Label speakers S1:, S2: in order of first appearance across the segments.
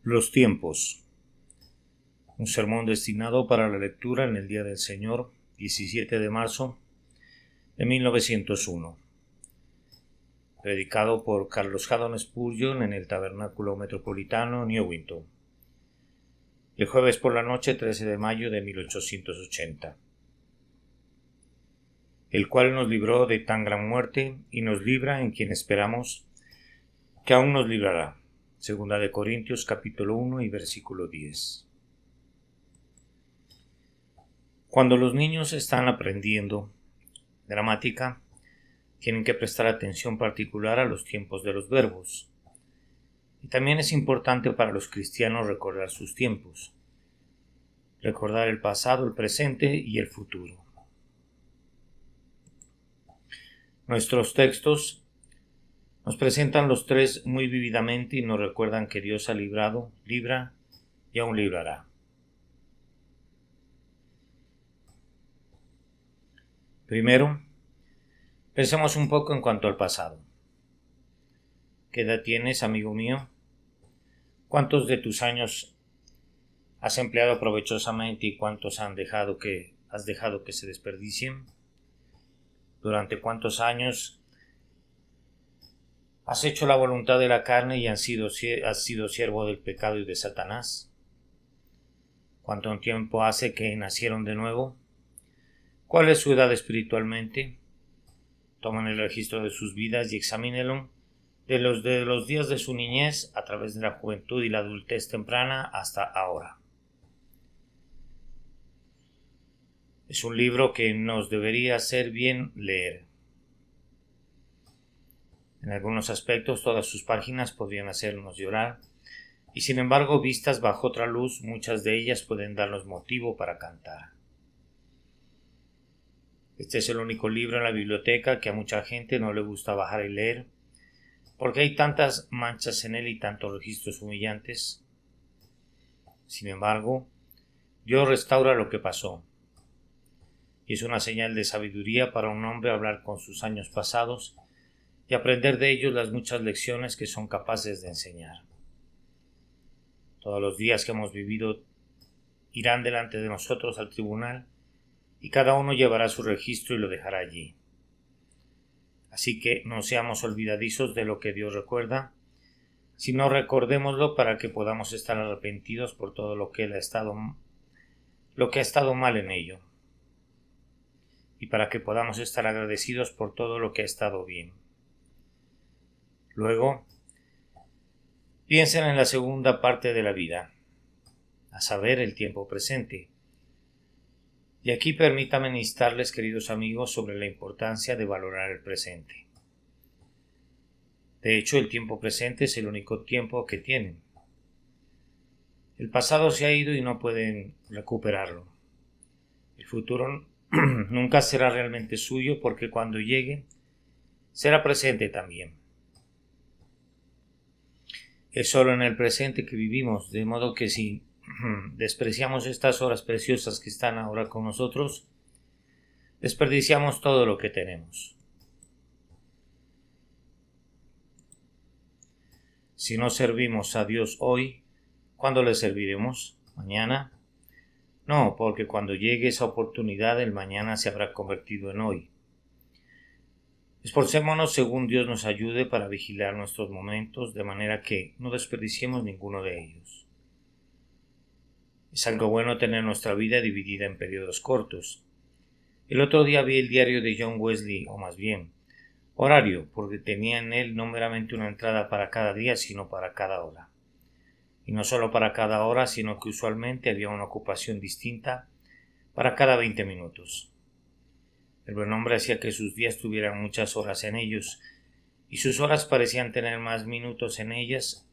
S1: Los tiempos. Un sermón destinado para la lectura en el Día del Señor, 17 de marzo de 1901. Predicado por Carlos Haddon Spurgeon en el Tabernáculo Metropolitano, Newington. El jueves por la noche, 13 de mayo de 1880. El cual nos libró de tan gran muerte y nos libra en quien esperamos que aún nos librará. Segunda de Corintios capítulo 1 y versículo 10. Cuando los niños están aprendiendo gramática, tienen que prestar atención particular a los tiempos de los verbos. Y también es importante para los cristianos recordar sus tiempos, recordar el pasado, el presente y el futuro. Nuestros textos nos presentan los tres muy vívidamente y nos recuerdan que Dios ha librado, libra y aún librará. Primero, pensemos un poco en cuanto al pasado. ¿Qué edad tienes, amigo mío? ¿Cuántos de tus años has empleado provechosamente y cuántos has dejado que se desperdicien? ¿Durante cuántos años has hecho la voluntad de la carne y has sido siervo del pecado y de Satanás? ¿Cuánto tiempo hace que nacieron de nuevo? ¿Cuál es su edad espiritualmente? Tomen el registro de sus vidas y examínenlo de los días de su niñez a través de la juventud y la adultez temprana hasta ahora. Es un libro que nos debería hacer bien leer. En algunos aspectos todas sus páginas podrían hacernos llorar, y sin embargo, vistas bajo otra luz, muchas de ellas pueden darnos motivo para cantar. Este es el único libro en la biblioteca que a mucha gente no le gusta bajar y leer, porque hay tantas manchas en él y tantos registros humillantes. Sin embargo, Dios restaura lo que pasó, y es una señal de sabiduría para un hombre hablar con sus años pasados y aprender de ellos las muchas lecciones que son capaces de enseñar. Todos los días que hemos vivido irán delante de nosotros al tribunal y cada uno llevará su registro y lo dejará allí. Así que no seamos olvidadizos de lo que Dios recuerda, sino recordémoslo para que podamos estar arrepentidos por todo lo que ha estado mal en ello, y para que podamos estar agradecidos por todo lo que ha estado bien. Luego, piensen en la segunda parte de la vida, a saber, el tiempo presente. Y aquí permítanme instarles, queridos amigos, sobre la importancia de valorar el presente. De hecho, el tiempo presente es el único tiempo que tienen. El pasado se ha ido y no pueden recuperarlo. El futuro nunca será realmente suyo porque cuando llegue, será presente también. Es solo en el presente que vivimos, de modo que si despreciamos estas horas preciosas que están ahora con nosotros, desperdiciamos todo lo que tenemos. Si no servimos a Dios hoy, ¿cuándo le serviremos? ¿Mañana? No, porque cuando llegue esa oportunidad, el mañana se habrá convertido en hoy. Esforcémonos según Dios nos ayude para vigilar nuestros momentos, de manera que no desperdiciemos ninguno de ellos. Es algo bueno tener nuestra vida dividida en periodos cortos. El otro día vi el diario de John Wesley, o más bien, horario, porque tenía en él no meramente una entrada para cada día, sino para cada hora. Y no solo para cada hora, sino que usualmente había una ocupación distinta para cada 20 minutos. El buen hombre hacía que sus días tuvieran muchas horas en ellos, y sus horas parecían tener más minutos en ellas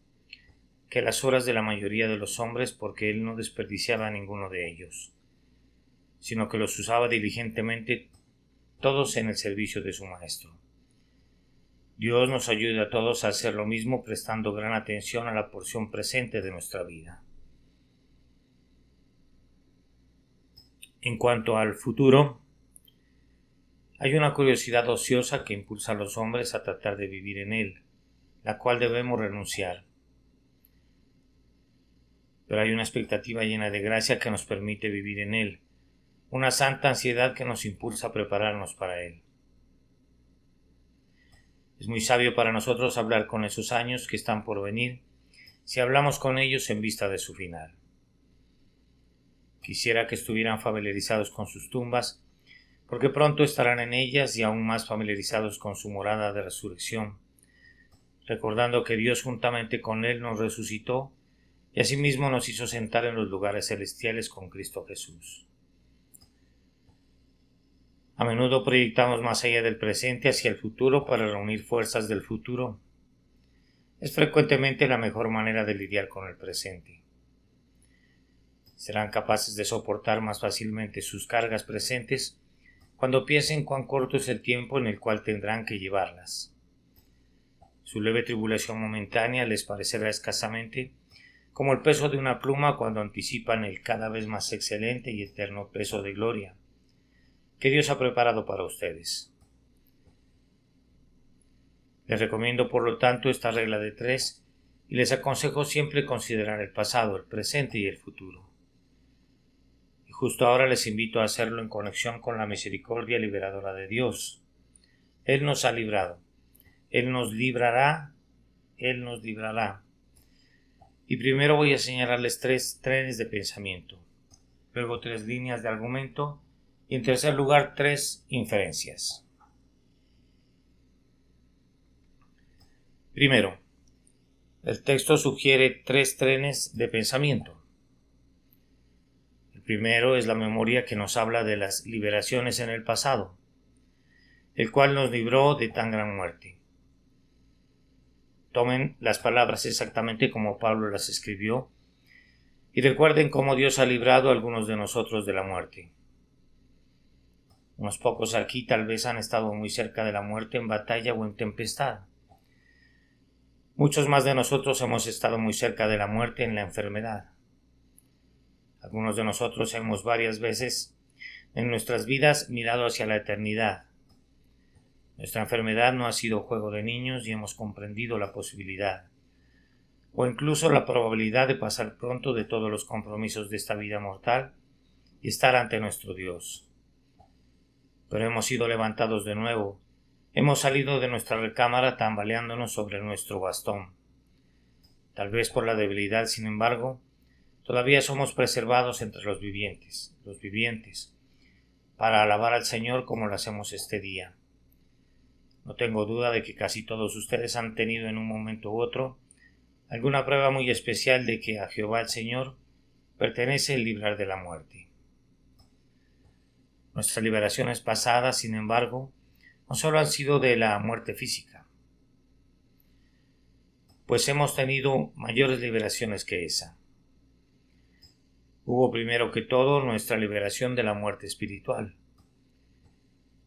S1: que las horas de la mayoría de los hombres, porque él no desperdiciaba ninguno de ellos, sino que los usaba diligentemente todos en el servicio de su Maestro. Dios nos ayude a todos a hacer lo mismo, prestando gran atención a la porción presente de nuestra vida. En cuanto al futuro, hay una curiosidad ociosa que impulsa a los hombres a tratar de vivir en él, la cual debemos renunciar. pero hay una expectativa llena de gracia que nos permite vivir en Él, una santa ansiedad que nos impulsa a prepararnos para Él. Es muy sabio para nosotros hablar con esos años que están por venir, si hablamos con ellos en vista de su final. Quisiera que estuvieran familiarizados con sus tumbas, porque pronto estarán en ellas y aún más familiarizados con su morada de resurrección, recordando que Dios juntamente con Él nos resucitó y asimismo nos hizo sentar en los lugares celestiales con Cristo Jesús. A menudo proyectamos más allá del presente hacia el futuro para reunir fuerzas del futuro. Es frecuentemente la mejor manera de lidiar con el presente. Serán capaces de soportar más fácilmente sus cargas presentes cuando piensen cuán corto es el tiempo en el cual tendrán que llevarlas. Su leve tribulación momentánea les parecerá escasamente como el peso de una pluma cuando anticipan el cada vez más excelente y eterno peso de gloria que Dios ha preparado para ustedes. Les recomiendo por lo tanto esta regla de 3 y les aconsejo siempre considerar el pasado, el presente y el futuro. Y justo ahora les invito a hacerlo en conexión con la misericordia liberadora de Dios. Él nos ha librado, Él nos librará, Él nos librará. Y primero voy a señalarles 3 trenes de pensamiento, luego 3 líneas de argumento y en tercer lugar 3 inferencias. Primero, el texto sugiere 3 trenes de pensamiento. El primero es la memoria que nos habla de las liberaciones en el pasado, el cual nos libró de tan gran muerte. Tomen las palabras exactamente como Pablo las escribió y recuerden cómo Dios ha librado a algunos de nosotros de la muerte. Unos pocos aquí tal vez han estado muy cerca de la muerte en batalla o en tempestad. Muchos más de nosotros hemos estado muy cerca de la muerte en la enfermedad. Algunos de nosotros hemos varias veces en nuestras vidas mirado hacia la eternidad. Nuestra enfermedad no ha sido juego de niños y hemos comprendido la posibilidad, o incluso la probabilidad de pasar pronto de todos los compromisos de esta vida mortal y estar ante nuestro Dios. Pero hemos sido levantados de nuevo. Hemos salido de nuestra recámara tambaleándonos sobre nuestro bastón. Tal vez por la debilidad, sin embargo, todavía somos preservados entre los vivientes, para alabar al Señor como lo hacemos este día. No tengo duda de que casi todos ustedes han tenido en un momento u otro alguna prueba muy especial de que a Jehová el Señor pertenece el librar de la muerte. Nuestras liberaciones pasadas, sin embargo, no solo han sido de la muerte física, pues hemos tenido mayores liberaciones que esa. Hubo primero que todo nuestra liberación de la muerte espiritual.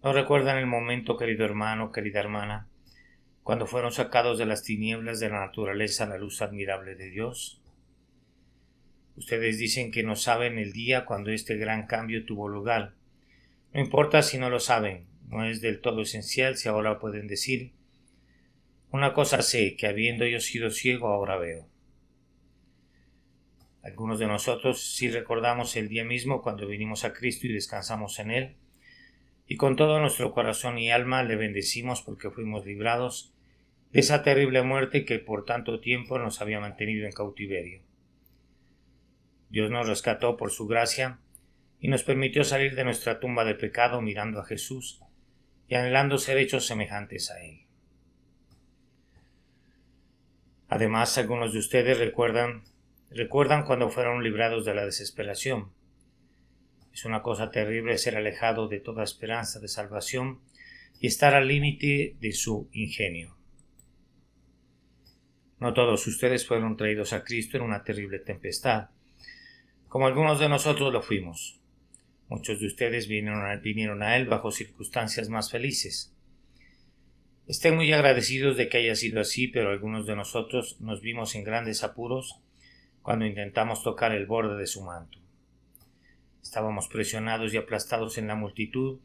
S1: ¿No recuerdan el momento, querido hermano, querida hermana, cuando fueron sacados de las tinieblas de la naturaleza a la luz admirable de Dios? Ustedes dicen que no saben el día cuando este gran cambio tuvo lugar. No importa si no lo saben, no es del todo esencial si ahora pueden decir: una cosa sé, que habiendo yo sido ciego ahora veo. Algunos de nosotros sí recordamos el día mismo cuando vinimos a Cristo y descansamos en Él, y con todo nuestro corazón y alma le bendecimos porque fuimos librados de esa terrible muerte que por tanto tiempo nos había mantenido en cautiverio. Dios nos rescató por su gracia y nos permitió salir de nuestra tumba de pecado mirando a Jesús y anhelando ser hechos semejantes a Él. Además, algunos de ustedes recuerdan cuando fueron librados de la desesperación. Es una cosa terrible ser alejado de toda esperanza de salvación y estar al límite de su ingenio. No todos ustedes fueron traídos a Cristo en una terrible tempestad, como algunos de nosotros lo fuimos. Muchos de ustedes vinieron a Él bajo circunstancias más felices. Estén muy agradecidos de que haya sido así, pero algunos de nosotros nos vimos en grandes apuros cuando intentamos tocar el borde de su manto. Estábamos presionados y aplastados en la multitud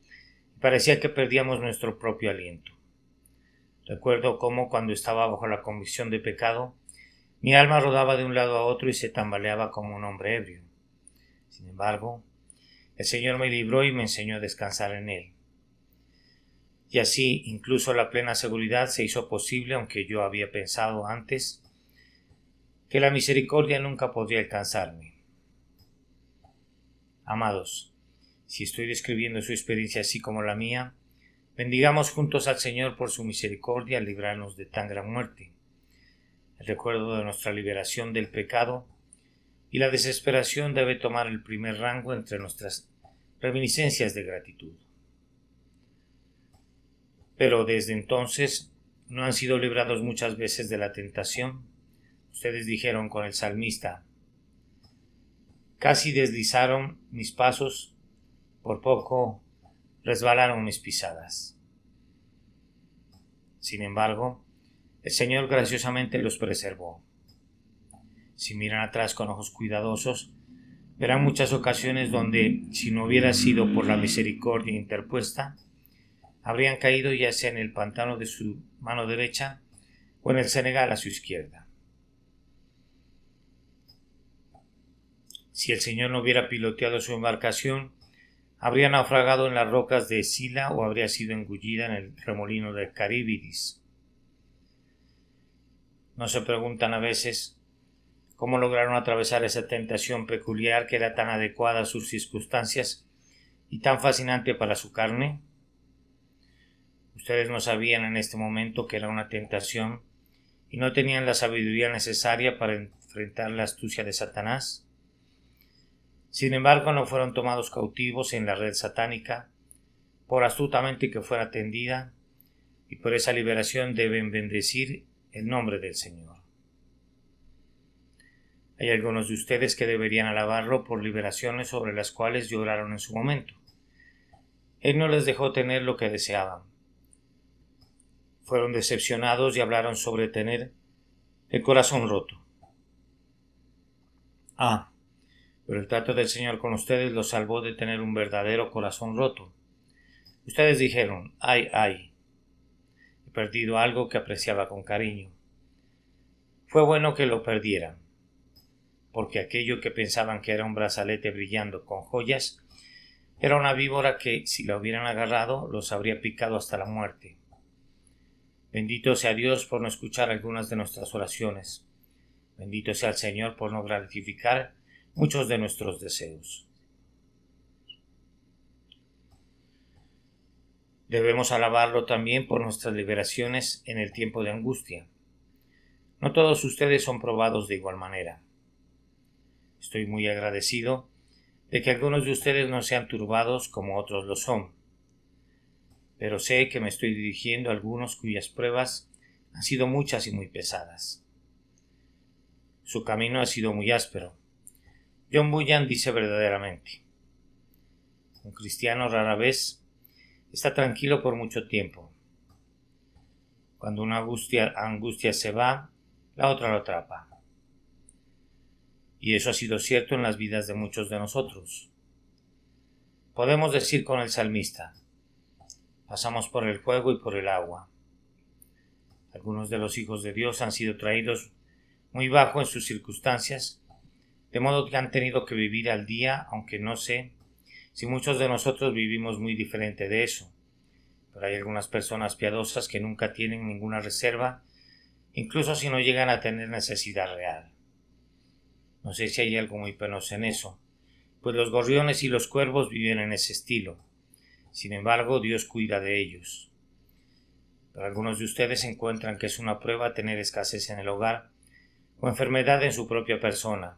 S1: y parecía que perdíamos nuestro propio aliento. Recuerdo cómo, cuando estaba bajo la convicción de pecado, Mi alma rodaba de un lado a otro y se tambaleaba como un hombre ebrio. Sin embargo, el Señor me libró y me enseñó a descansar en Él. Y así, incluso la plena seguridad se hizo posible, aunque yo había pensado antes que la misericordia nunca podría alcanzarme. Amados, si estoy describiendo su experiencia así como la mía, bendigamos juntos al Señor por su misericordia al librarnos de tan gran muerte. El recuerdo de nuestra liberación del pecado y la desesperación debe tomar el primer rango entre nuestras reminiscencias de gratitud. Pero desde entonces no han sido librados muchas veces de la tentación. Ustedes dijeron con el salmista: casi deslizaron mis pasos, por poco resbalaron mis pisadas. Sin embargo, el Señor graciosamente los preservó. Si miran atrás con ojos cuidadosos, verán muchas ocasiones donde, si no hubiera sido por la misericordia interpuesta, habrían caído ya sea en el pantano de su mano derecha o en el Senegal a su izquierda. Si el Señor no hubiera piloteado su embarcación, habría naufragado en las rocas de Sila o habría sido engullida en el remolino de Caribdis. ¿No se preguntan a veces cómo lograron atravesar esa tentación peculiar que era tan adecuada a sus circunstancias y tan fascinante para su carne? Ustedes no sabían en este momento que era una tentación y no tenían la sabiduría necesaria para enfrentar la astucia de Satanás. Sin embargo, no fueron tomados cautivos en la red satánica, por astutamente que fuera tendida, y por esa liberación deben bendecir el nombre del Señor. Hay algunos de ustedes que deberían alabarlo por liberaciones sobre las cuales lloraron en su momento. Él no les dejó tener lo que deseaban. Fueron decepcionados y hablaron sobre tener el corazón roto. Pero el trato del Señor con ustedes los salvó de tener un verdadero corazón roto. Ustedes dijeron: ay, he perdido algo que apreciaba con cariño. Fue bueno que lo perdieran, porque aquello que pensaban que era un brazalete brillando con joyas era una víbora que, si la hubieran agarrado, los habría picado hasta la muerte. Bendito sea Dios por no escuchar algunas de nuestras oraciones. Bendito sea el Señor por no gratificar muchos de nuestros deseos. Debemos alabarlo también por nuestras liberaciones en el tiempo de angustia. No todos ustedes son probados de igual manera. Estoy muy agradecido de que algunos de ustedes no sean turbados como otros lo son, pero sé que me estoy dirigiendo a algunos cuyas pruebas han sido muchas y muy pesadas. Su camino ha sido muy áspero. John Bunyan dice verdaderamente: un cristiano rara vez está tranquilo por mucho tiempo. Cuando una angustia se va, la otra lo atrapa. Y eso ha sido cierto en las vidas de muchos de nosotros. Podemos decir con el salmista: pasamos por el fuego y por el agua. Algunos de los hijos de Dios han sido traídos muy bajo en sus circunstancias, de modo que han tenido que vivir al día, aunque no sé si muchos de nosotros vivimos muy diferente de eso. Pero hay algunas personas piadosas que nunca tienen ninguna reserva, incluso si no llegan a tener necesidad real. No sé si hay algo muy penoso en eso, pues los gorriones y los cuervos viven en ese estilo. Sin embargo, Dios cuida de ellos. Pero algunos de ustedes encuentran que es una prueba tener escasez en el hogar, o enfermedad en su propia persona,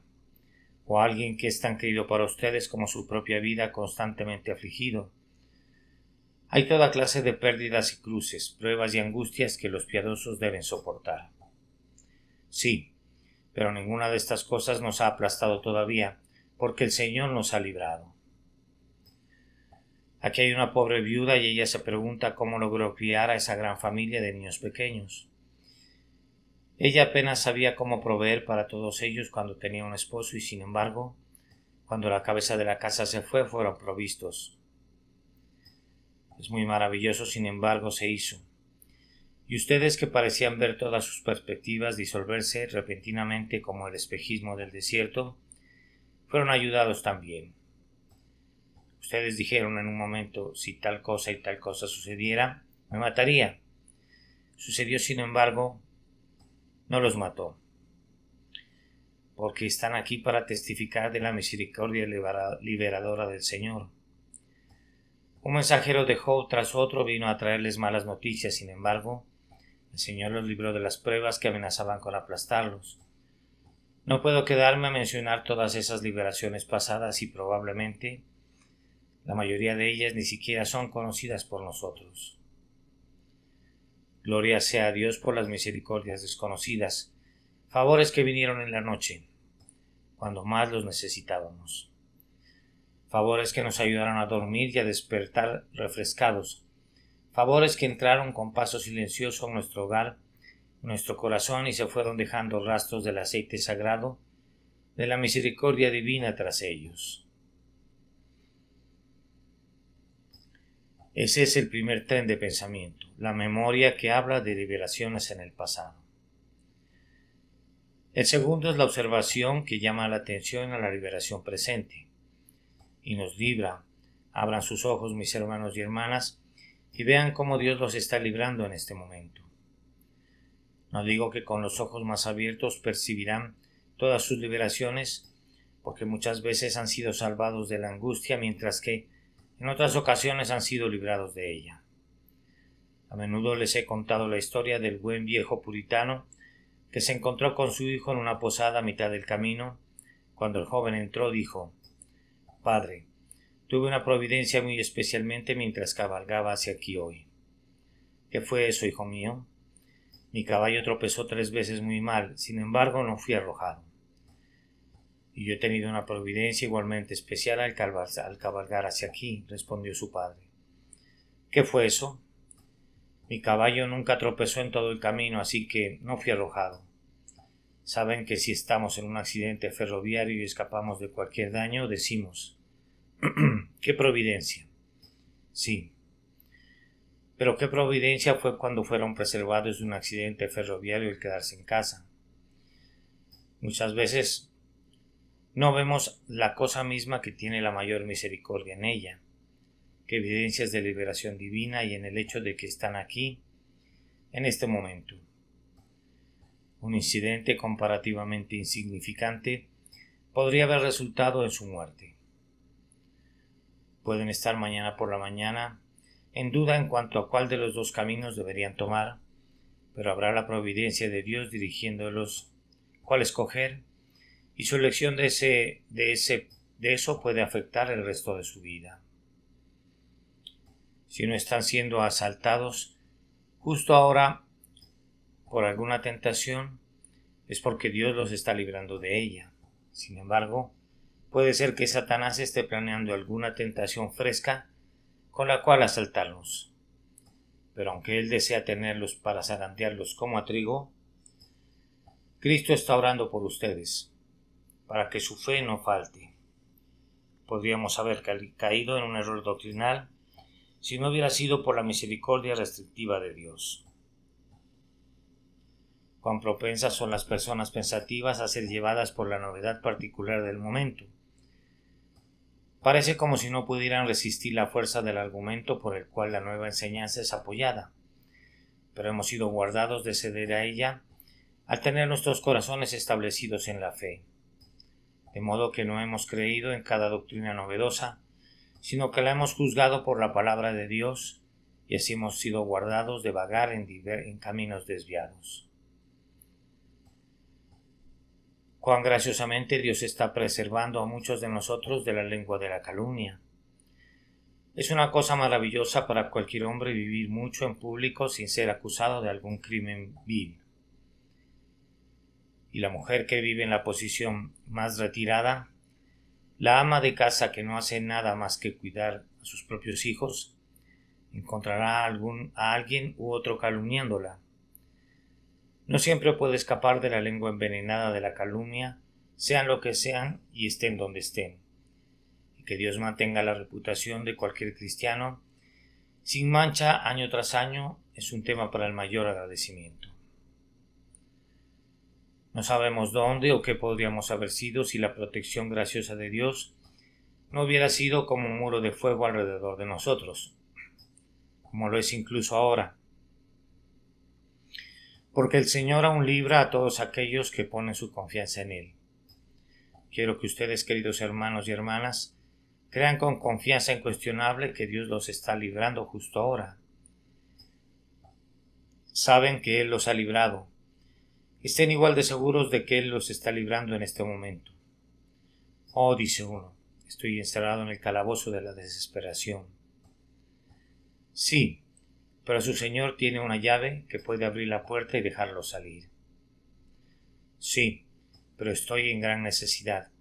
S1: o alguien que es tan querido para ustedes como su propia vida constantemente afligido. Hay toda clase de pérdidas y cruces, pruebas y angustias que los piadosos deben soportar. Sí, pero ninguna de estas cosas nos ha aplastado todavía, porque el Señor nos ha librado. Aquí hay una pobre viuda y ella se pregunta cómo logró criar a esa gran familia de niños pequeños. Ella apenas sabía cómo proveer para todos ellos cuando tenía un esposo y, sin embargo, cuando la cabeza de la casa se fue, fueron provistos. Es muy maravilloso, sin embargo, se hizo. Y ustedes que parecían ver todas sus perspectivas disolverse repentinamente como el espejismo del desierto, fueron ayudados también. Ustedes dijeron en un momento, si tal cosa y tal cosa sucediera, me mataría. Sucedió, sin embargo, no los mató, porque están aquí para testificar de la misericordia liberadora del Señor. Un mensajero de Job tras otro vino a traerles malas noticias, sin embargo, el Señor los libró de las pruebas que amenazaban con aplastarlos. No puedo quedarme a mencionar todas esas liberaciones pasadas y probablemente la mayoría de ellas ni siquiera son conocidas por nosotros. Gloria sea a Dios por las misericordias desconocidas, favores que vinieron en la noche, cuando más los necesitábamos. Favores que nos ayudaron a dormir y a despertar refrescados. Favores que entraron con paso silencioso en nuestro hogar, en nuestro corazón y se fueron dejando rastros del aceite sagrado de la misericordia divina tras ellos. Ese es el primer tren de pensamiento, la memoria que habla de liberaciones en el pasado. El segundo es la observación que llama la atención a la liberación presente y nos libra. Abran sus ojos, mis hermanos y hermanas, y vean cómo Dios los está librando en este momento. No digo que con los ojos más abiertos percibirán todas sus liberaciones, porque muchas veces han sido salvados de la angustia, mientras que en otras ocasiones han sido librados de ella. A menudo les he contado la historia del buen viejo puritano que se encontró con su hijo en una posada a mitad del camino. Cuando el joven entró, dijo: «Padre, tuve una providencia muy especialmente mientras cabalgaba hacia aquí hoy». «¿Qué fue eso, hijo mío?» «Mi caballo tropezó 3 veces muy mal, sin embargo no fui arrojado». «Y yo he tenido una providencia igualmente especial al cabalgar hacia aquí», respondió su padre. «¿Qué fue eso?» «Mi caballo nunca tropezó en todo el camino, así que no fui arrojado». Saben que si estamos en un accidente ferroviario y escapamos de cualquier daño, decimos: «¡Qué providencia!». Sí. Pero qué providencia fue cuando fueron preservados de un accidente ferroviario el quedarse en casa. Muchas veces no vemos la cosa misma que tiene la mayor misericordia en ella, que evidencias de liberación divina y en el hecho de que están aquí, en este momento. Un incidente comparativamente insignificante podría haber resultado en su muerte. Pueden estar mañana por la mañana en duda en cuanto a cuál de los dos caminos deberían tomar, pero habrá la providencia de Dios dirigiéndolos cuál escoger, y su elección de eso puede afectar el resto de su vida. Si no están siendo asaltados justo ahora por alguna tentación, es porque Dios los está librando de ella. Sin embargo, puede ser que Satanás esté planeando alguna tentación fresca con la cual asaltarlos. Pero aunque él desea tenerlos para zarandearlos como a trigo, Cristo está orando por ustedes, para que su fe no falte. Podríamos haber caído en un error doctrinal si no hubiera sido por la misericordia restrictiva de Dios. Cuán propensas son las personas pensativas a ser llevadas por la novedad particular del momento. Parece como si no pudieran resistir la fuerza del argumento por el cual la nueva enseñanza es apoyada, pero hemos sido guardados de ceder a ella al tener nuestros corazones establecidos en la fe, de modo que no hemos creído en cada doctrina novedosa, sino que la hemos juzgado por la palabra de Dios, y así hemos sido guardados de vagar en caminos desviados. Cuán graciosamente Dios está preservando a muchos de nosotros de la lengua de la calumnia. Es una cosa maravillosa para cualquier hombre vivir mucho en público sin ser acusado de algún crimen vil. Y la mujer que vive en la posición más retirada, la ama de casa que no hace nada más que cuidar a sus propios hijos, encontrará a alguien u otro calumniándola. No siempre puede escapar de la lengua envenenada de la calumnia, sean lo que sean y estén donde estén. Y que Dios mantenga la reputación de cualquier cristiano sin mancha año tras año es un tema para el mayor agradecimiento. No sabemos dónde o qué podríamos haber sido si la protección graciosa de Dios no hubiera sido como un muro de fuego alrededor de nosotros, como lo es incluso ahora. Porque el Señor aún libra a todos aquellos que ponen su confianza en Él. Quiero que ustedes, queridos hermanos y hermanas, crean con confianza incuestionable que Dios los está librando justo ahora. Saben que Él los ha librado. Estén igual de seguros de que Él los está librando en este momento. Oh, dice uno, estoy encerrado en el calabozo de la desesperación. Sí, pero su Señor tiene una llave que puede abrir la puerta y dejarlo salir. Sí, pero estoy en gran necesidad.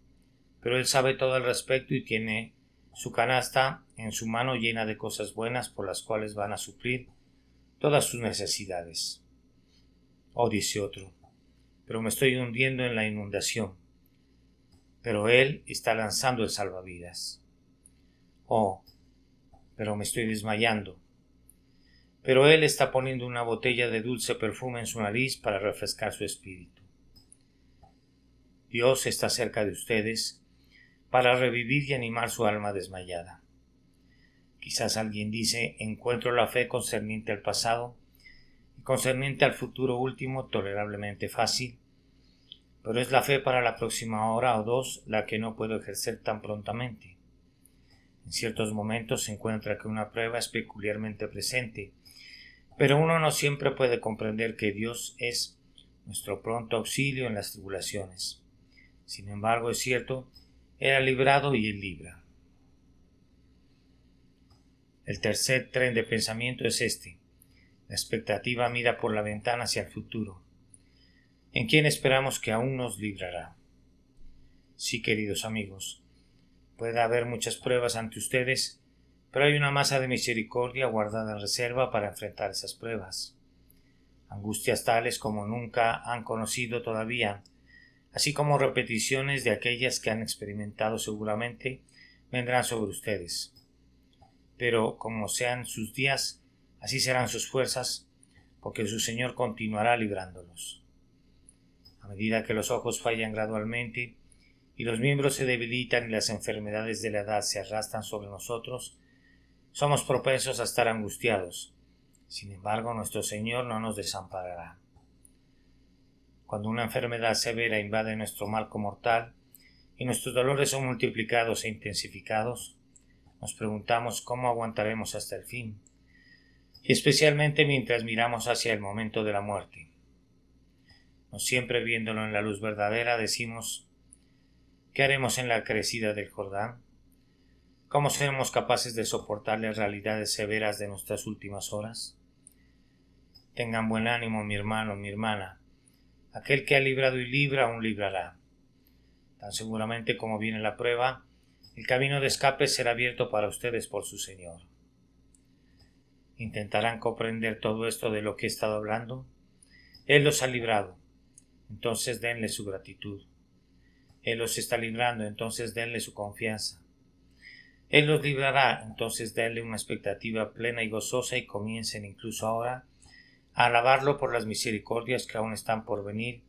S1: Pero Él sabe todo al respecto y tiene su canasta en su mano llena de cosas buenas por las cuales van a suplir todas sus necesidades. Oh, dice otro, pero me estoy hundiendo en la inundación. Pero Él está lanzando el salvavidas. Oh, pero me estoy desmayando. Pero Él está poniendo una botella de dulce perfume en su nariz para refrescar su espíritu. Dios está cerca de ustedes para revivir y animar su alma desmayada. Quizás alguien dice, encuentro la fe concerniente al pasado y concerniente al futuro último tolerablemente fácil, pero es la fe para la próxima hora o dos la que no puedo ejercer tan prontamente. En ciertos momentos se encuentra que una prueba es peculiarmente presente, pero uno no siempre puede comprender que Dios es nuestro pronto auxilio en las tribulaciones. Sin embargo, es cierto, Él ha librado y Él libra. El tercer tren de pensamiento es este. La expectativa mira por la ventana hacia el futuro. ¿En quién esperamos que aún nos librará? Sí, queridos amigos, puede haber muchas pruebas ante ustedes, pero hay una masa de misericordia guardada en reserva para enfrentar esas pruebas. Angustias tales como nunca han conocido todavía, así como repeticiones de aquellas que han experimentado seguramente, vendrán sobre ustedes. Pero como sean sus días, así serán sus fuerzas, porque su Señor continuará librándolos. A medida que los ojos fallan gradualmente y los miembros se debilitan y las enfermedades de la edad se arrastran sobre nosotros, somos propensos a estar angustiados. Sin embargo, nuestro Señor no nos desamparará. Cuando una enfermedad severa invade nuestro marco mortal y nuestros dolores son multiplicados e intensificados, nos preguntamos cómo aguantaremos hasta el fin, y especialmente mientras miramos hacia el momento de la muerte. No siempre viéndolo en la luz verdadera decimos, ¿qué haremos en la crecida del Jordán? ¿Cómo seremos capaces de soportar las realidades severas de nuestras últimas horas? Tengan buen ánimo, mi hermano, mi hermana. Aquel que ha librado y libra aún librará. Tan seguramente como viene la prueba, el camino de escape será abierto para ustedes por su Señor. ¿Intentarán comprender todo esto de lo que he estado hablando? Él los ha librado, entonces denle su gratitud. Él los está librando, entonces denle su confianza. Él los librará, entonces denle una expectativa plena y gozosa y comiencen incluso ahora a alabarlo por las misericordias que aún están por venir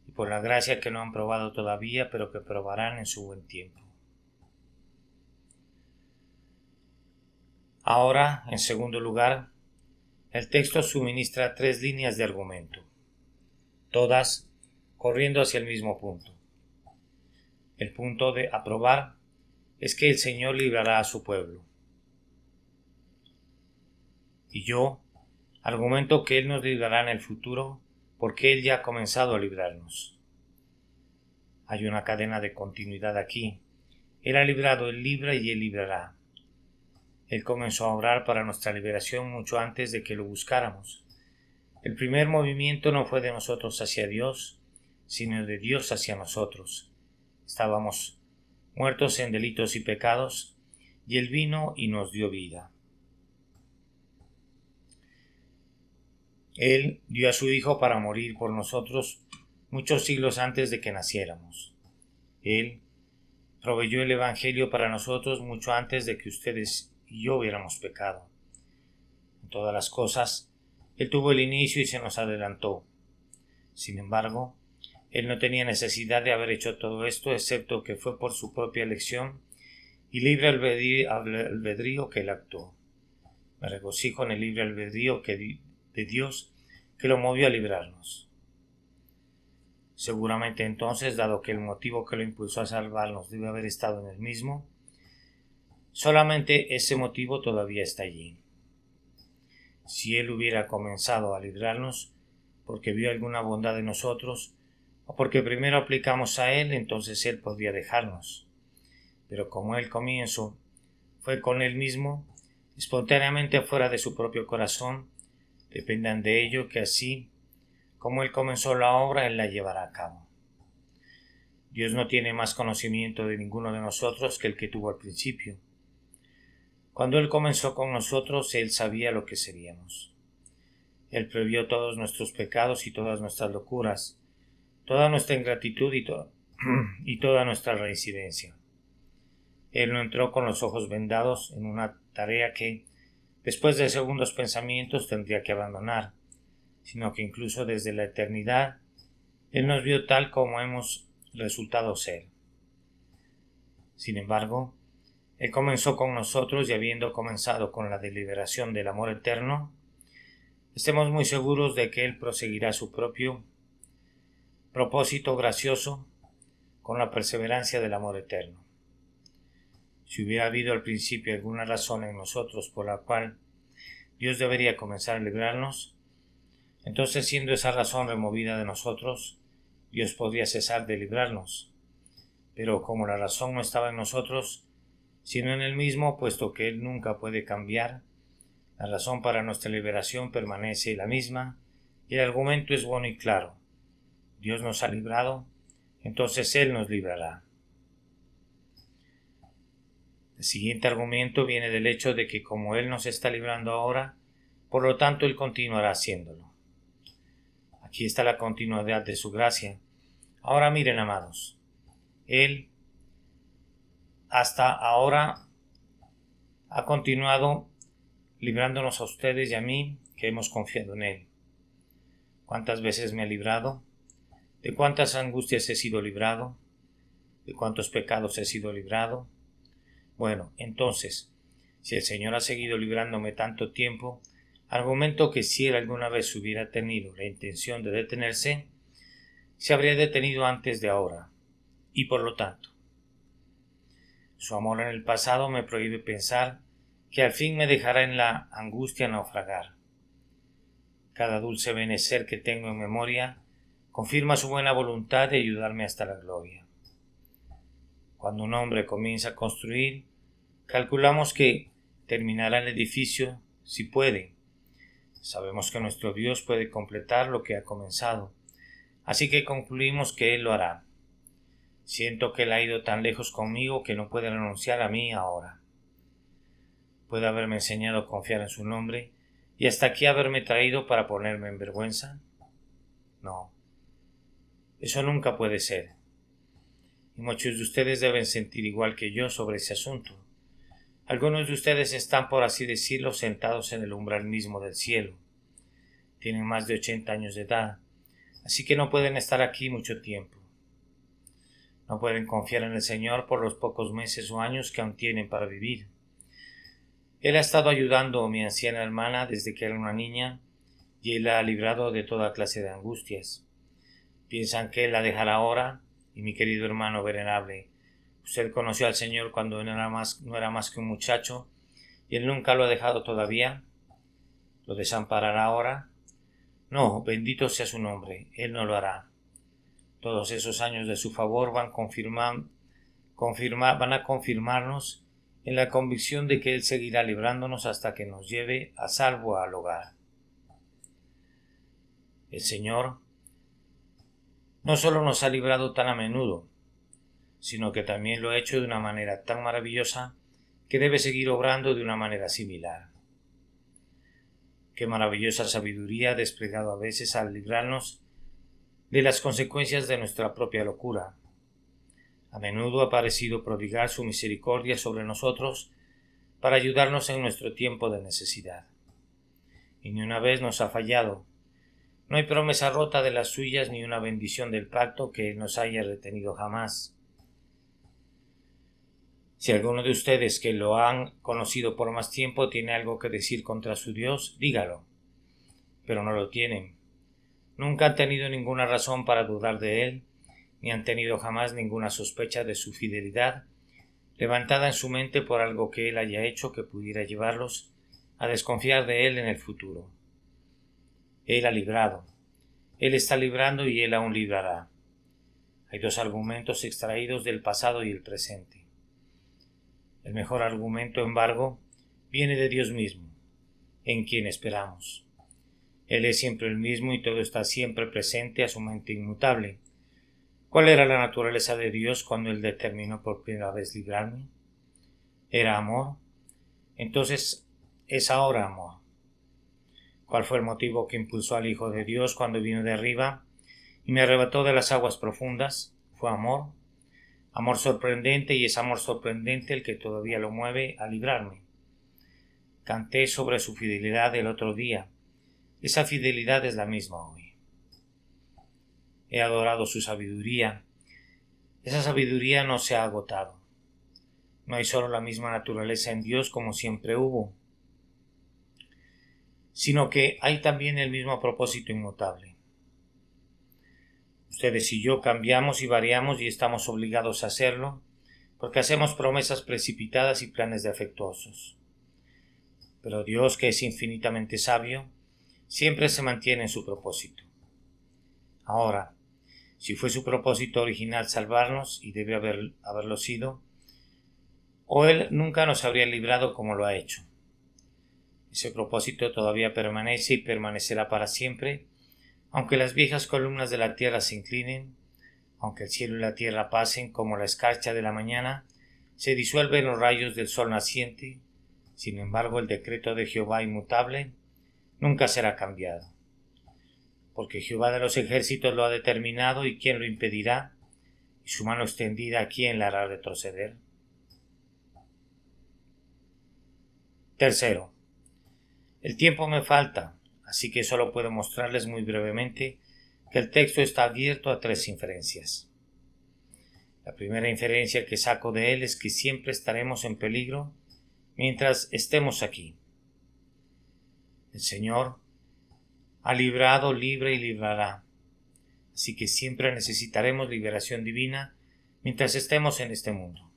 S1: y por la gracia que no han probado todavía, pero que probarán en su buen tiempo. Ahora, en segundo lugar, el texto suministra 3 líneas de argumento, todas corriendo hacia el mismo punto. El punto de aprobar es que el Señor librará a su pueblo. Y yo argumento que Él nos librará en el futuro porque Él ya ha comenzado a librarnos. Hay una cadena de continuidad aquí. Él ha librado, Él libra y Él librará. Él comenzó a obrar para nuestra liberación mucho antes de que lo buscáramos. El primer movimiento no fue de nosotros hacia Dios, sino de Dios hacia nosotros. Estábamos muertos en delitos y pecados, y Él vino y nos dio vida. Él dio a su Hijo para morir por nosotros muchos siglos antes de que naciéramos. Él proveyó el Evangelio para nosotros mucho antes de que ustedes y yo hubiéramos pecado. En todas las cosas, Él tuvo el inicio y se nos adelantó. Sin embargo, Él no tenía necesidad de haber hecho todo esto, excepto que fue por su propia elección y libre albedrío que Él actuó. Me regocijo en el libre albedrío de Dios que lo movió a librarnos. Seguramente entonces, dado que el motivo que lo impulsó a salvarnos debe haber estado en el mismo, solamente ese motivo todavía está allí. Si Él hubiera comenzado a librarnos porque vio alguna bondad en nosotros, o porque primero aplicamos a Él, entonces Él podría dejarnos. Pero como el comienzo fue con Él mismo, espontáneamente fuera de su propio corazón, dependan de ello que así como Él comenzó la obra, Él la llevará a cabo. Dios no tiene más conocimiento de ninguno de nosotros que el que tuvo al principio. Cuando Él comenzó con nosotros, Él sabía lo que seríamos. Él previó todos nuestros pecados y todas nuestras locuras, toda nuestra ingratitud y toda nuestra reincidencia. Él no entró con los ojos vendados en una tarea que, después de segundos pensamientos, tendría que abandonar, sino que incluso desde la eternidad, Él nos vio tal como hemos resultado ser. Sin embargo, Él comenzó con nosotros y habiendo comenzado con la deliberación del amor eterno, estemos muy seguros de que Él proseguirá su propio propósito gracioso con la perseverancia del amor eterno. Si hubiera habido al principio alguna razón en nosotros por la cual Dios debería comenzar a librarnos, entonces siendo esa razón removida de nosotros, Dios podría cesar de librarnos. Pero como la razón no estaba en nosotros, sino en Él mismo, puesto que Él nunca puede cambiar, la razón para nuestra liberación permanece la misma y el argumento es bueno y claro. Dios nos ha librado, entonces Él nos librará. El siguiente argumento viene del hecho de que como Él nos está librando ahora, por lo tanto Él continuará haciéndolo. Aquí está la continuidad de su gracia. Ahora miren, amados, Él hasta ahora ha continuado librándonos a ustedes y a mí que hemos confiado en Él. ¿Cuántas veces me ha librado? ¿De cuántas angustias he sido librado? ¿De cuántos pecados he sido librado? Bueno, entonces, si el Señor ha seguido librándome tanto tiempo, argumento que si Él alguna vez hubiera tenido la intención de detenerse, se habría detenido antes de ahora, y por lo tanto, su amor en el pasado me prohíbe pensar que al fin me dejará en la angustia naufragar. Cada dulce benecer que tengo en memoria confirma su buena voluntad de ayudarme hasta la gloria. Cuando un hombre comienza a construir, calculamos que terminará el edificio si puede. Sabemos que nuestro Dios puede completar lo que ha comenzado, así que concluimos que Él lo hará. Siento que Él ha ido tan lejos conmigo que no puede renunciar a mí ahora. ¿Puede haberme enseñado a confiar en su nombre y hasta aquí haberme traído para ponerme en vergüenza? No, eso nunca puede ser. Y muchos de ustedes deben sentir igual que yo sobre ese asunto. Algunos de ustedes están, por así decirlo, sentados en el umbral mismo del cielo. Tienen más de 80 años de edad, así que no pueden estar aquí mucho tiempo. No pueden confiar en el Señor por los pocos meses o años que aún tienen para vivir. Él ha estado ayudando a mi anciana hermana desde que era una niña y Él la ha librado de toda clase de angustias. Piensan que Él la dejará ahora, y mi querido hermano venerable, usted conoció al Señor cuando no era más que un muchacho y Él nunca lo ha dejado todavía. ¿Lo desamparará ahora? No, bendito sea su nombre, Él no lo hará. Todos esos años de su favor van a confirmarnos en la convicción de que Él seguirá librándonos hasta que nos lleve a salvo al hogar. El Señor no solo nos ha librado tan a menudo, sino que también lo ha hecho de una manera tan maravillosa que debe seguir obrando de una manera similar. Qué maravillosa sabiduría ha desplegado a veces al librarnos de las consecuencias de nuestra propia locura. A menudo ha parecido prodigar su misericordia sobre nosotros para ayudarnos en nuestro tiempo de necesidad. y ni una vez nos ha fallado. No hay promesa rota de las suyas ni una bendición del pacto que nos haya retenido jamás. Si alguno de ustedes que lo han conocido por más tiempo tiene algo que decir contra su Dios, dígalo. Pero no lo tienen. Nunca han tenido ninguna razón para dudar de él, ni han tenido jamás ninguna sospecha de su fidelidad, levantada en su mente por algo que él haya hecho que pudiera llevarlos a desconfiar de él en el futuro. Él ha librado, él está librando y él aún librará. Hay dos argumentos extraídos del pasado y el presente. El mejor argumento, embargo, viene de Dios mismo, en quien esperamos. Él es siempre el mismo y todo está siempre presente a su mente inmutable. ¿Cuál era la naturaleza de Dios cuando Él determinó por primera vez librarme? ¿Era amor? Entonces es ahora amor. ¿Cuál fue el motivo que impulsó al Hijo de Dios cuando vino de arriba y me arrebató de las aguas profundas? Fue amor. Amor sorprendente, y es amor sorprendente el que todavía lo mueve a librarme. Canté sobre su fidelidad el otro día. Esa fidelidad es la misma hoy. He adorado su sabiduría. Esa sabiduría no se ha agotado. No hay solo la misma naturaleza en Dios como siempre hubo, sino que hay también el mismo propósito inmutable. Ustedes y yo cambiamos y variamos y estamos obligados a hacerlo porque hacemos promesas precipitadas y planes defectuosos. Pero Dios, que es infinitamente sabio, siempre se mantiene en su propósito. Ahora, si fue su propósito original salvarnos, y debe haberlo sido, o Él nunca nos habría librado como lo ha hecho. Ese propósito todavía permanece y permanecerá para siempre, aunque las viejas columnas de la tierra se inclinen, aunque el cielo y la tierra pasen como la escarcha de la mañana, se disuelven los rayos del sol naciente. Sin embargo, el decreto de Jehová inmutable nunca será cambiado, porque Jehová de los ejércitos lo ha determinado, y ¿quién lo impedirá? Y su mano extendida, ¿quién la hará retroceder? Tercero, el tiempo me falta, así que solo puedo mostrarles muy brevemente que el texto está abierto a tres inferencias. La primera inferencia que saco de él es que siempre estaremos en peligro mientras estemos aquí. El Señor ha librado, libra y librará, así que siempre necesitaremos liberación divina mientras estemos en este mundo.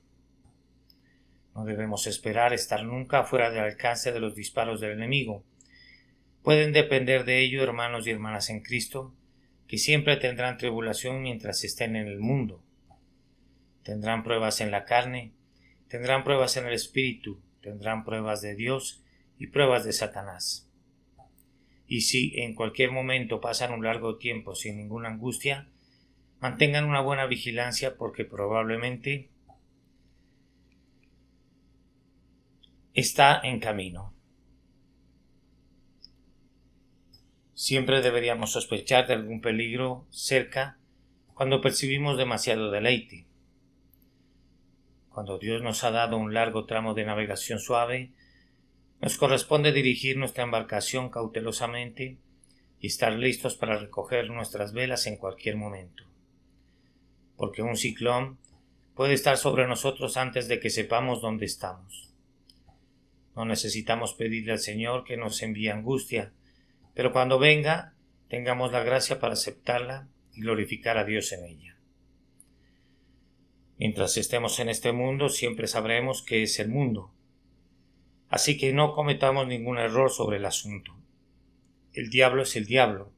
S1: No debemos esperar estar nunca fuera del alcance de los disparos del enemigo. Pueden depender de ello, hermanos y hermanas en Cristo, que siempre tendrán tribulación mientras estén en el mundo. Tendrán pruebas en la carne, tendrán pruebas en el espíritu, tendrán pruebas de Dios y pruebas de Satanás. Y si en cualquier momento pasan un largo tiempo sin ninguna angustia, mantengan una buena vigilancia, porque probablemente está en camino. Siempre deberíamos sospechar de algún peligro cerca cuando percibimos demasiado deleite. Cuando Dios nos ha dado un largo tramo de navegación suave, nos corresponde dirigir nuestra embarcación cautelosamente y estar listos para recoger nuestras velas en cualquier momento, porque un ciclón puede estar sobre nosotros antes de que sepamos dónde estamos. No necesitamos pedirle al Señor que nos envíe angustia, pero cuando venga, tengamos la gracia para aceptarla y glorificar a Dios en ella. Mientras estemos en este mundo, siempre sabremos qué es el mundo, así que no cometamos ningún error sobre el asunto. El diablo es el diablo,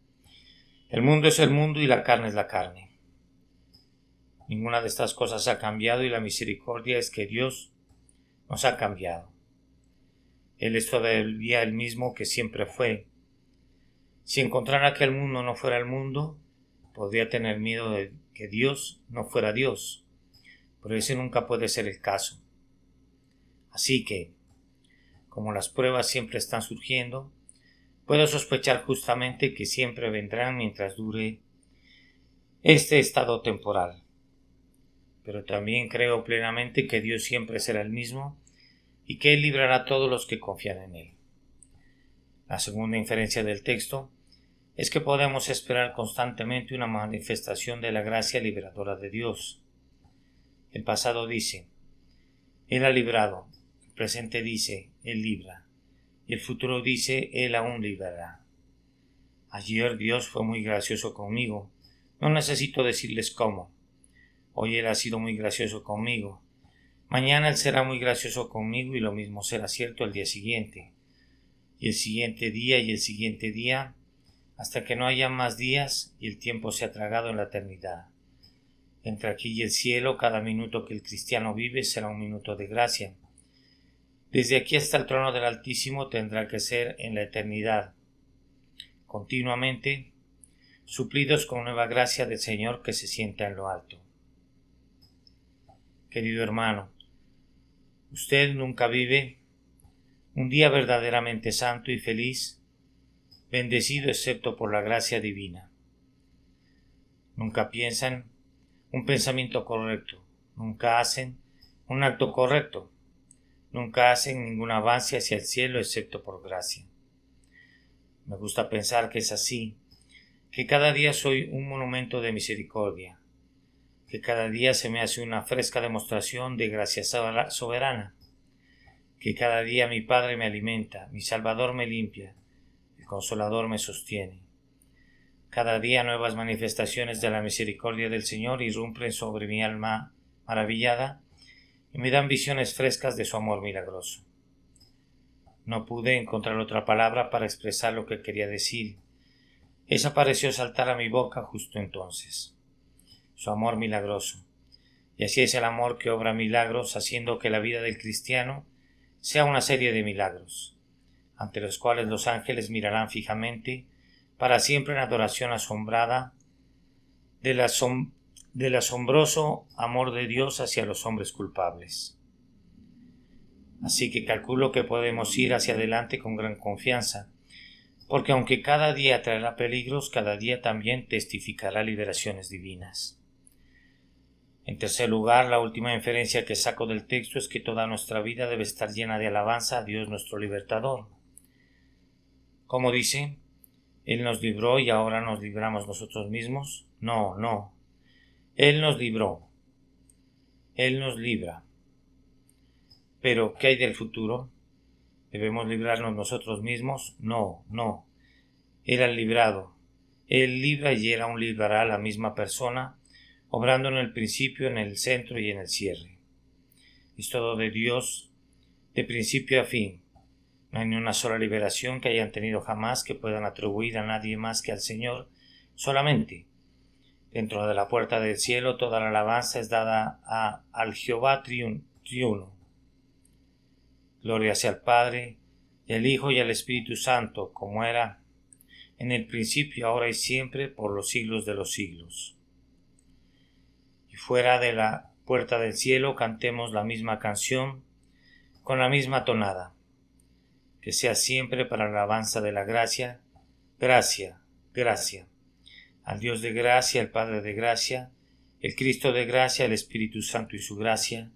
S1: el mundo es el mundo y la carne es la carne. Ninguna de estas cosas ha cambiado, y la misericordia es que Dios nos ha cambiado. Él es todavía el mismo que siempre fue. Si encontrara que el mundo no fuera el mundo, podría tener miedo de que Dios no fuera Dios, pero ese nunca puede ser el caso. Así que, como las pruebas siempre están surgiendo, puedo sospechar justamente que siempre vendrán mientras dure este estado temporal. Pero también creo plenamente que Dios siempre será el mismo y que Él librará a todos los que confían en Él. La segunda inferencia del texto es que podemos esperar constantemente una manifestación de la gracia liberadora de Dios. El pasado dice, Él ha librado, el presente dice, Él libra, y el futuro dice, Él aún librará. Ayer Dios fue muy gracioso conmigo, no necesito decirles cómo. Hoy Él ha sido muy gracioso conmigo. Mañana Él será muy gracioso conmigo y lo mismo será cierto el día siguiente. Y el siguiente día y el siguiente día, hasta que no haya más días y el tiempo se ha tragado en la eternidad. Entre aquí y el cielo, cada minuto que el cristiano vive será un minuto de gracia. Desde aquí hasta el trono del Altísimo tendrá que ser en la eternidad, continuamente suplidos con nueva gracia del Señor que se sienta en lo alto. Querido hermano, usted nunca vive un día verdaderamente santo y feliz, bendecido excepto por la gracia divina. Nunca piensan un pensamiento correcto, nunca hacen un acto correcto, nunca hacen ningún avance hacia el cielo excepto por gracia. Me gusta pensar que es así, que cada día soy un monumento de misericordia, que cada día se me hace una fresca demostración de gracia soberana, que cada día mi Padre me alimenta, mi Salvador me limpia, el Consolador me sostiene. Cada día nuevas manifestaciones de la misericordia del Señor irrumpen sobre mi alma maravillada y me dan visiones frescas de su amor milagroso. No pude encontrar otra palabra para expresar lo que quería decir. Esa pareció saltar a mi boca justo entonces. Su amor milagroso. Y así es el amor que obra milagros, haciendo que la vida del cristiano sea una serie de milagros, ante los cuales los ángeles mirarán fijamente, para siempre en adoración asombrada del asombroso amor de Dios hacia los hombres culpables. Así que calculo que podemos ir hacia adelante con gran confianza, porque aunque cada día traerá peligros, cada día también testificará liberaciones divinas. En tercer lugar, la última inferencia que saco del texto es que toda nuestra vida debe estar llena de alabanza a Dios nuestro libertador. Como dice, Él nos libró y ahora nos libramos nosotros mismos. No. Él nos libró. Él nos libra. Pero, ¿qué hay del futuro? ¿Debemos librarnos nosotros mismos? No. Él ha librado. Él libra y Él aún librará a la misma persona, obrando en el principio, en el centro y en el cierre. Es todo de Dios, de principio a fin. No hay ni una sola liberación que hayan tenido jamás que puedan atribuir a nadie más que al Señor solamente. Dentro de la puerta del cielo toda la alabanza es dada al Jehová triuno. Gloria sea al Padre, y al Hijo y al Espíritu Santo, como era en el principio, ahora y siempre, por los siglos de los siglos. Y fuera de la puerta del cielo cantemos la misma canción, con la misma tonada. Que sea siempre para la alabanza de la gracia, gracia. Al Dios de gracia, el Padre de gracia, el Cristo de gracia, el Espíritu Santo y su gracia,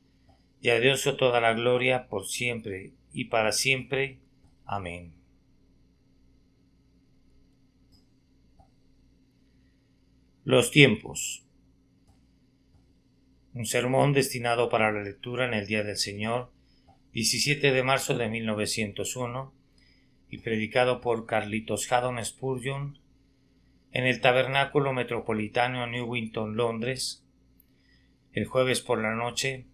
S1: y a Dios toda la gloria por siempre y para siempre. Amén. Los tiempos. Un sermón destinado para la lectura en el Día del Señor, 17 de marzo de 1901, y predicado por Carlitos Haddon Spurgeon en el Tabernáculo Metropolitano en Newington, Londres, el jueves por la noche,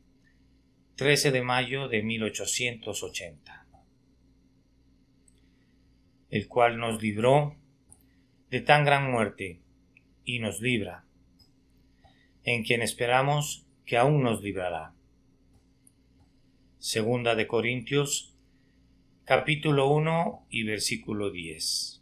S1: 13 de mayo de 1880, el cual nos libró de tan gran muerte y nos libra, en quien esperamos que aún nos librará. Segunda de Corintios, capítulo 1 y versículo 10.